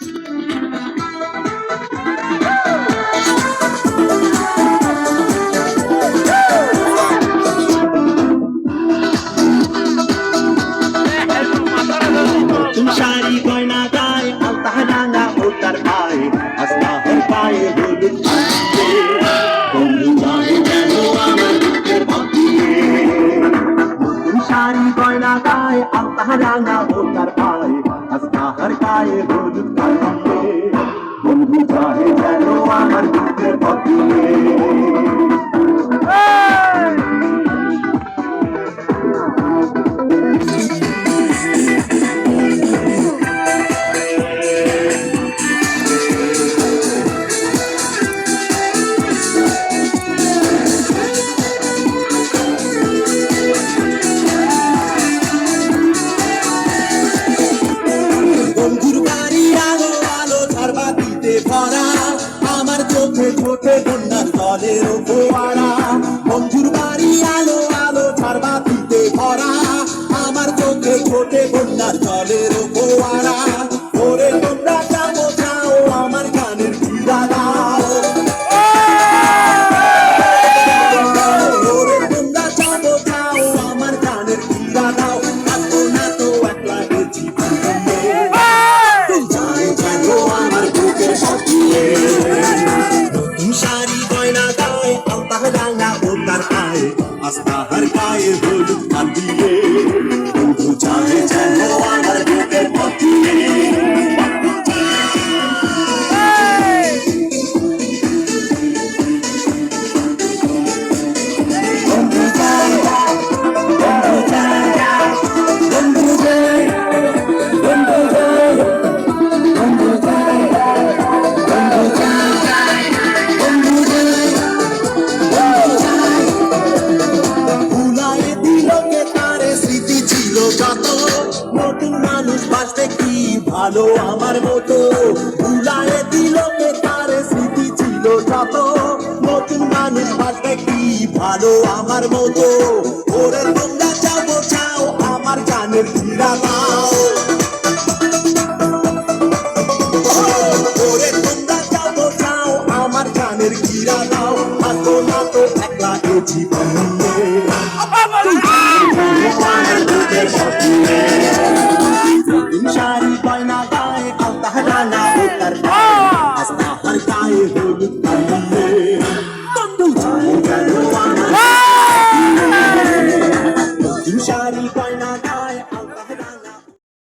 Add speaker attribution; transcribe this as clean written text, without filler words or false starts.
Speaker 1: শাড়ি গয়না গায়ে আলতা রাঙা ওটার পায়ে আস্তাহার পায়ে হলুদ বন্ধু যায় যেন আমার বুকের বাঁধিয়ে। নতুন শাড়ি গয়না গায়ে আলতা রাঙা ওটার পায়ে আস্তাহার গায়ে হলুদ বাঁধিয়ে। বন্ধু যায় যেন আমার বুকের বাঁধিয়ে। বন্ধুর বাড়ি আলো আলো ঝাড়বাতিতে ভরা আমার চোখে চোখে বন্যার জলের ফোয়ারা। বন্ধুর বাড়ি আলো আলো ঝাড়বাতিতে ভরা আমার চোখে চোখে বন্যার জলের ফোয়ারা। ওরে তোমরা যাবো যাও আমার গানের ফিরা দাও। ওরে তোমরা যাবো যাও আমার গানের ফিরা দাও। নাতো নাতো একলা গেছি নতুন শাড়ি গয়না গায়ে আলতা রাঙা ওটার পায়ে আস্তাহার গায়ে হলুদ বাঁধিয়ে। বন্ধু যায় যেন আমার বুকের বাঁধিয়ে। বন্ধু যায় বন্ধু যায় বন্ধু যায় বন্ধু যায় বন্ধু যায় ভুলায়ে দিল কে তারে স্মৃতি ছিল যত নতুন মানুষ বাসতে কি ভালো আমার মতো। ভুলায়ে দিল কে তারে স্মৃতি ছিল যত নতুন মানুষ বাসতে কি ভালো আমার মতো। ওরে তোমরা যাবো চাও আমার গানের ফিরা দাও।